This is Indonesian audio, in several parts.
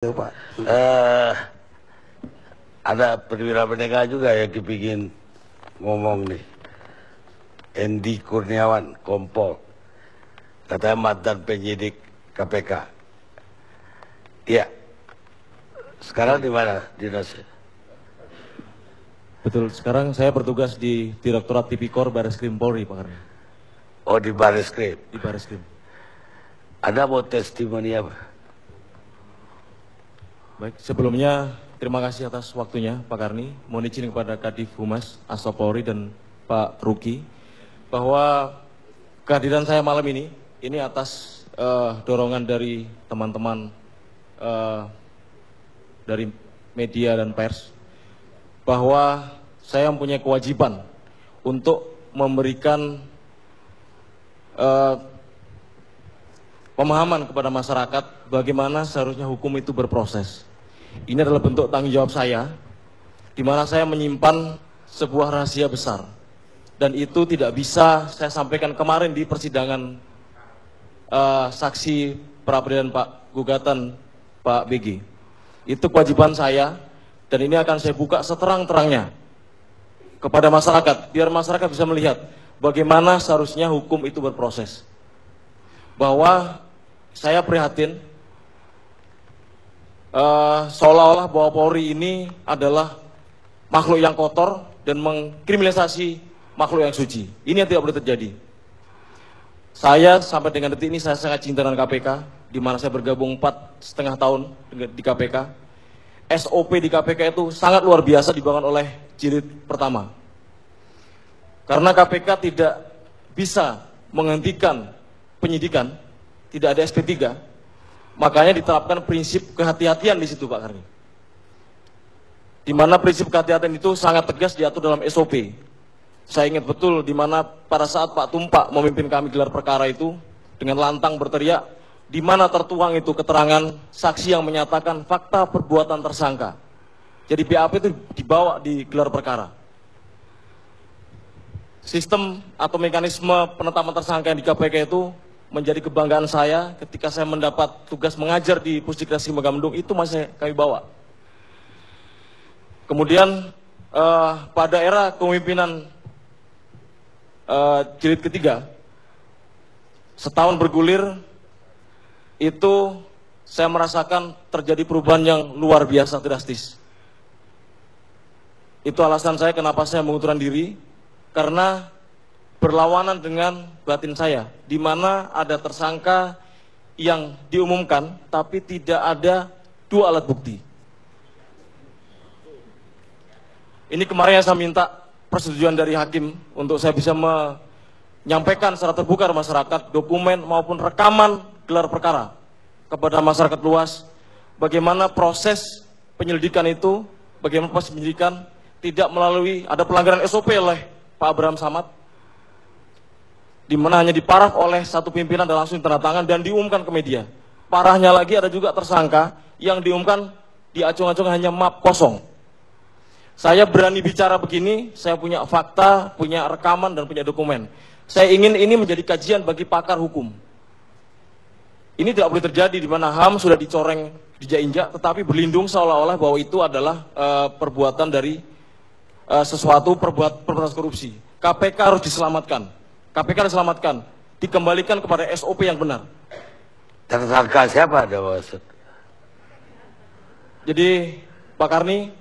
Itu, Pak. Ada perwira penegak juga yang kepingin ngomong nih. Endi Kurniawan, Kompol, katanya mantan penyidik KPK. Iya. Sekarang di mana dinasnya? Betul, sekarang saya bertugas di Direktorat Tipikor Barreskrim Polri, Pak Karni. Oh, di Barreskrim. Di Barreskrim. Ada mau testimoni apa? Baik, sebelumnya terima kasih atas waktunya Pak Karni. Mohon izin kepada Kadif Humas Asop Polri dan Pak Ruki bahwa kehadiran saya malam ini atas dorongan dari teman-teman dari media dan pers, bahwa saya mempunyai kewajiban untuk memberikan pemahaman kepada masyarakat bagaimana seharusnya hukum itu berproses. Ini adalah bentuk tanggung jawab saya, di mana saya menyimpan sebuah rahasia besar. Dan itu tidak bisa saya sampaikan kemarin di persidangan saksi pra-peradilan Pak gugatan Pak BG. Itu kewajiban saya, dan ini akan saya buka seterang-terangnya kepada masyarakat, biar masyarakat bisa melihat bagaimana seharusnya hukum itu berproses. Bahwa saya prihatin seolah-olah bahwa Polri ini adalah makhluk yang kotor dan mengkriminalisasi makhluk yang suci. Ini yang tidak boleh terjadi. Saya sampai dengan detik ini saya sangat cinta dengan KPK, di mana saya bergabung 4,5 tahun di KPK. SOP di KPK itu sangat luar biasa dibangun oleh jilid pertama. Karena KPK tidak bisa menghentikan penyidikan, tidak ada SP3, makanya diterapkan prinsip kehati-hatian di situ, Pak Karni. Di mana prinsip kehati-hatian itu sangat tegas diatur dalam SOP. Saya ingat betul di mana pada saat Pak Tumpak memimpin kami gelar perkara itu dengan lantang berteriak, di mana tertuang itu keterangan saksi yang menyatakan fakta perbuatan tersangka. Jadi BAP itu dibawa di gelar perkara. Sistem atau mekanisme penetapan tersangka yang di KPK itu menjadi kebanggaan saya ketika saya mendapat tugas mengajar di Pusdiknas Megamendung, itu masih kami bawa. Kemudian pada era kepemimpinan jilid ketiga, setahun bergulir, itu saya merasakan terjadi perubahan yang luar biasa drastis. Itu alasan saya kenapa saya mengundurkan diri, karena berlawanan dengan batin saya, di mana ada tersangka yang diumumkan tapi tidak ada 2 alat bukti. Ini kemarin yang saya minta persetujuan dari hakim untuk saya bisa menyampaikan secara terbuka ke masyarakat dokumen maupun rekaman gelar perkara kepada masyarakat luas, bagaimana proses penyelidikan itu, bagaimana proses penyelidikan tidak melalui ada pelanggaran SOP oleh Pak Abraham Samad, di mana hanya diparaf oleh satu pimpinan dan langsung tanda tangan dan diumumkan ke media. Parahnya lagi ada juga tersangka yang diumumkan di acung-acung hanya map kosong. Saya berani bicara begini, saya punya fakta, punya rekaman dan punya dokumen. Saya ingin ini menjadi kajian bagi pakar hukum. Ini tidak boleh terjadi di mana HAM sudah dicoreng, dijak-injak, tetapi berlindung seolah-olah bahwa itu adalah perbuatan dari sesuatu perbuatan korupsi. KPK harus diselamatkan. KPK diselamatkan, dikembalikan kepada SOP yang benar. Tersangka siapa ada maksud? Jadi Pak Karni,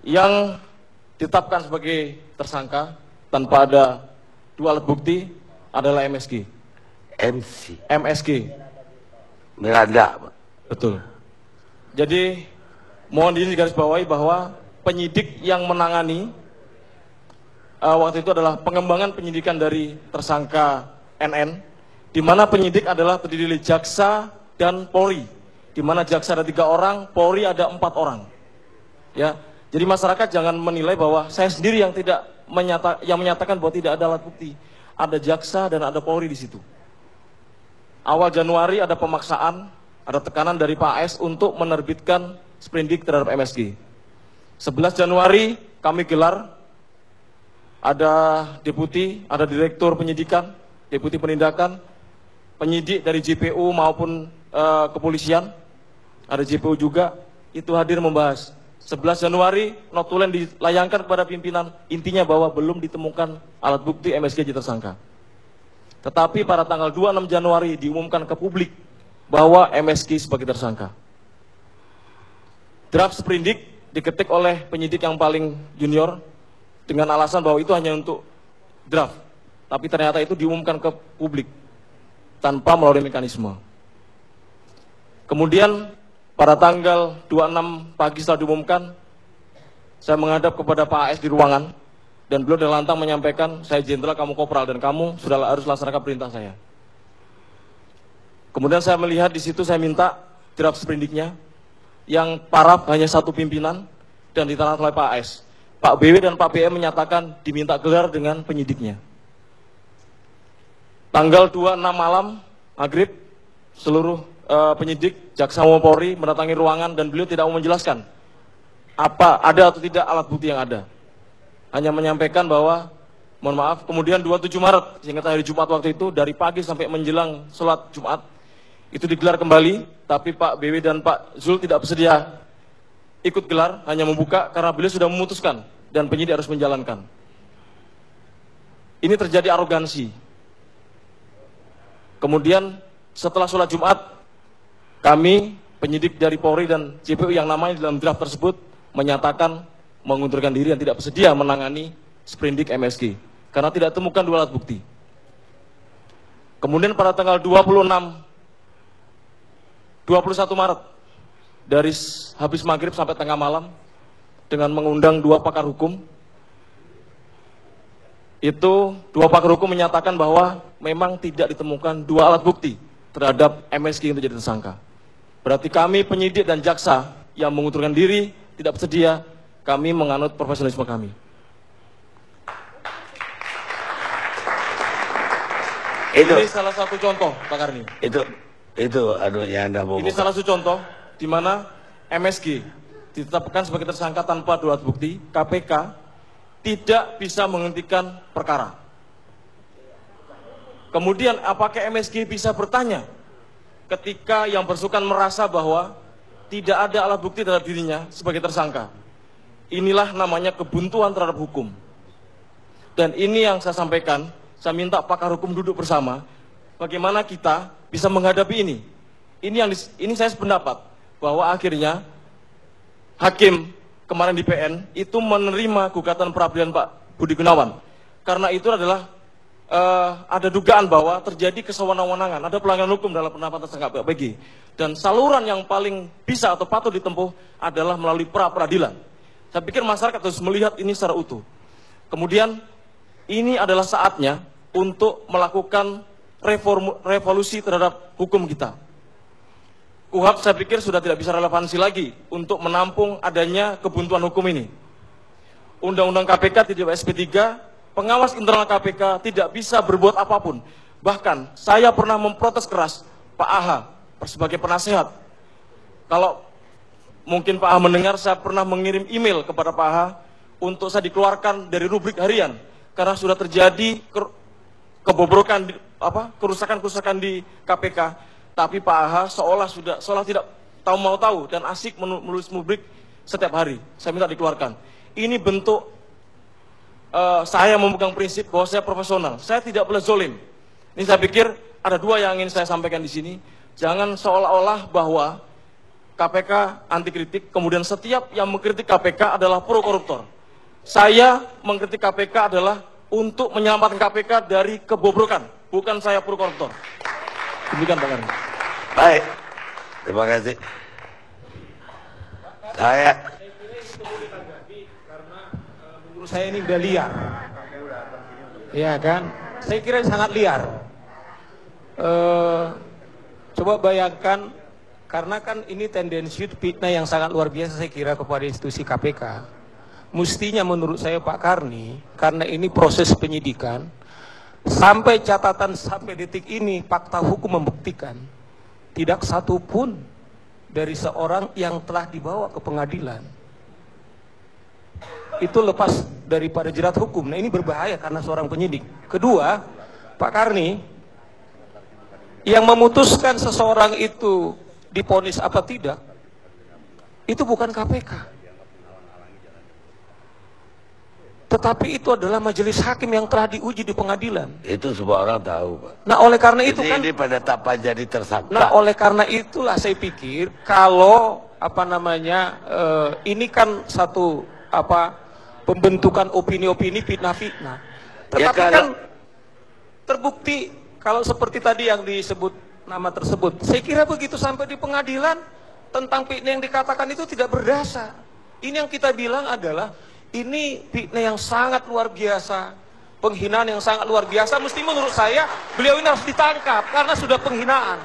yang ditetapkan sebagai tersangka tanpa ada 2 alat bukti adalah MSG. MSG. Miranda, Pak. Betul. Jadi mohon digarisbawahi bahwa penyidik yang menangani waktu itu adalah pengembangan penyidikan dari tersangka NN, di mana penyidik adalah terdiri dari jaksa dan Polri, di mana jaksa ada 3 orang, Polri ada 4 orang. Ya, jadi masyarakat jangan menilai bahwa saya sendiri yang menyatakan bahwa tidak ada alat bukti. Ada jaksa dan ada Polri di situ. Awal Januari ada pemaksaan, ada tekanan dari Pak AS untuk menerbitkan sprindik terhadap MSG. 11 Januari kami gelar, ada deputi, ada direktur penyidikan, deputi penindakan, penyidik dari JPU maupun kepolisian, ada JPU juga, itu hadir membahas. 11 Januari, notulen dilayangkan kepada pimpinan, intinya bahwa belum ditemukan alat bukti MSG jadi tersangka. Tetapi pada tanggal 26 Januari diumumkan ke publik bahwa MSG sebagai tersangka. Draft sprindik diketik oleh penyidik yang paling junior dengan alasan bahwa itu hanya untuk draft. Tapi ternyata itu diumumkan ke publik tanpa melalui mekanisme. Kemudian pada tanggal 26 pagi setelah diumumkan, saya menghadap kepada Pak AS di ruangan dan beliau dengan lantang menyampaikan, saya jenderal, kamu kopral, dan kamu sudah harus laksanakan perintah saya. Kemudian saya melihat di situ, saya minta draft sprindiknya yang paraf hanya satu pimpinan dan ditandatangani oleh Pak AS. Pak BW dan Pak BM menyatakan diminta gelar dengan penyidiknya. Tanggal 26 malam maghrib, seluruh penyidik Jaksa maupun Polri mendatangi ruangan dan beliau tidak mau menjelaskan apa ada atau tidak alat bukti yang ada. Hanya menyampaikan bahwa mohon maaf. Kemudian 27 Maret, seingat hari Jumat waktu itu, dari pagi sampai menjelang sholat Jumat itu digelar kembali, tapi Pak BW dan Pak Zul tidak bersedia ikut gelar, hanya membuka karena beliau sudah memutuskan dan penyidik harus menjalankan. Ini terjadi arogansi. Kemudian setelah sholat Jumat, kami, penyidik dari Polri dan JPU yang namanya dalam draft tersebut, menyatakan mengundurkan diri dan tidak bersedia menangani sprindik MSG karena tidak temukan dua alat bukti. Kemudian pada tanggal 21 Maret, dari habis maghrib sampai tengah malam, dengan mengundang dua pakar hukum, itu dua pakar hukum menyatakan bahwa memang tidak ditemukan dua alat bukti terhadap MSG untuk jadi tersangka. Berarti kami penyidik dan jaksa yang mengundurkan diri tidak bersedia, kami menganut profesionalisme kami. Ini salah satu contoh, Pak Karni. Itu yang Anda mau. Ini salah satu contoh di mana MSG ditetapkan sebagai tersangka tanpa dua alat bukti. KPK tidak bisa menghentikan perkara. Kemudian apakah MSG bisa bertanya ketika yang bersangkutan merasa bahwa tidak ada alat bukti terhadap dirinya sebagai tersangka? Inilah namanya kebuntuan terhadap hukum. Dan ini yang saya sampaikan, saya minta pakar hukum duduk bersama, bagaimana kita bisa menghadapi ini. Ini saya sependapat bahwa akhirnya hakim kemarin di PN itu menerima gugatan peradilan Pak Budi Gunawan. Karena itu adalah ada dugaan bahwa terjadi kesewenang-wenangan, ada pelanggaran hukum dalam penetapan tersangka Pak PG. Dan saluran yang paling bisa atau patut ditempuh adalah melalui pra-peradilan. Saya pikir masyarakat harus melihat ini secara utuh. Kemudian ini adalah saatnya untuk melakukan revolusi terhadap hukum kita. KUHP saya pikir sudah tidak bisa relevansi lagi untuk menampung adanya kebuntuan hukum ini. Undang-undang KPK tidak SP3, pengawas internal KPK tidak bisa berbuat apapun. Bahkan saya pernah memprotes keras Pak AHA sebagai penasehat. Kalau mungkin Pak AHA mendengar, saya pernah mengirim email kepada Pak AHA untuk saya dikeluarkan dari rubrik harian karena sudah terjadi kebobrokan, kerusakan-kerusakan di KPK. Tapi Pak AHA seolah tidak mau tahu dan asik menulis rubrik setiap hari. Saya minta dikeluarkan. Ini bentuk saya memegang prinsip bahwa saya profesional. Saya tidak boleh zolim. Ini saya pikir ada dua yang ingin saya sampaikan di sini. Jangan seolah-olah bahwa KPK anti kritik, kemudian setiap yang mengkritik KPK adalah pro koruptor. Saya mengkritik KPK adalah untuk menyelamatkan KPK dari kebobrokan, bukan saya pro koruptor. Demikian Pak Karni. Baik, terima kasih. Menurut saya ini udah liar, ya kan? Saya kira sangat liar. Coba bayangkan, karena kan ini tendensi fitnah yang sangat luar biasa saya kira kepada institusi KPK. Mestinya menurut saya Pak Karni, karena ini proses penyidikan, sampai catatan sampai detik ini fakta hukum membuktikan tidak satu pun dari seorang yang telah dibawa ke pengadilan itu lepas daripada jerat hukum. Nah ini berbahaya karena seorang penyidik. Kedua, Pak Karni, yang memutuskan seseorang itu divonis apa tidak Itu bukan KPK. Tetapi itu adalah majelis hakim yang telah diuji di pengadilan. Itu semua orang tahu, Pak. Nah, oleh karena itu kan, Ini pada tahap jadi tersangka. nah oleh karena itulah saya pikir kalau ini kan satu pembentukan opini-opini fitnah-fitnah. Tetapi Ya, kan terbukti kalau seperti tadi yang disebut nama tersebut. Saya kira begitu sampai di pengadilan tentang fitnah yang dikatakan itu tidak berdasar. Ini yang kita bilang adalah ini fitnah yang sangat luar biasa, penghinaan yang sangat luar biasa. Mesti menurut saya beliau ini harus ditangkap karena sudah penghinaan.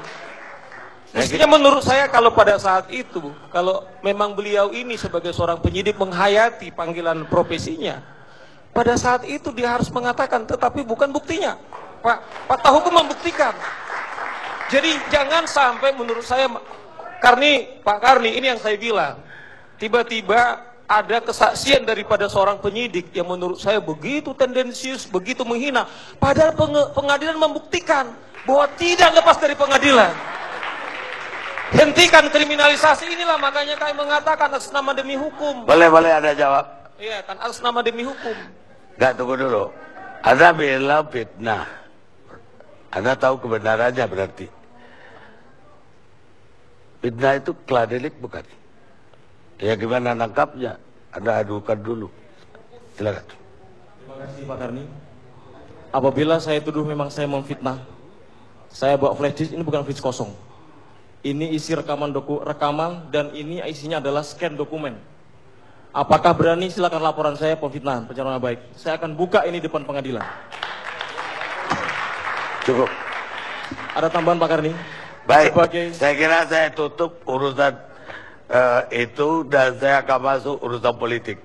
Mestinya menurut saya kalau pada saat itu, kalau memang beliau ini sebagai seorang penyidik menghayati panggilan profesinya, pada saat itu dia harus mengatakan, tetapi bukan buktinya. Fakta hukum membuktikan. Jadi jangan sampai menurut saya, Pak Karni, ini yang saya bilang, tiba-tiba ada kesaksian daripada seorang penyidik yang menurut saya begitu tendensius, begitu menghina. Padahal pengadilan membuktikan bahwa tidak lepas dari pengadilan. Hentikan kriminalisasi, inilah makanya kami mengatakan atas nama demi hukum. Boleh ada jawab? Iya kan, atas nama demi hukum. Nggak, tunggu dulu. Anda bilang fitnah. Anda tahu kebenarannya berarti. Fitnah itu kladelik bukan? Ya gimana nangkapnya? Anda adukan dulu. Silakan. Terima kasih Pak Karni. Apabila saya tuduh memang saya memfitnah, saya bawa flash disk, ini bukan flash kosong. Ini isi rekaman dan ini isinya adalah scan dokumen. Apakah berani? Silakan laporan saya pemfitnahan, pencemaran baik. Saya akan buka ini depan pengadilan. Cukup. Ada tambahan Pak Karni? Baik, Saya kira saya tutup urusan itu dan saya akan masuk urusan politik.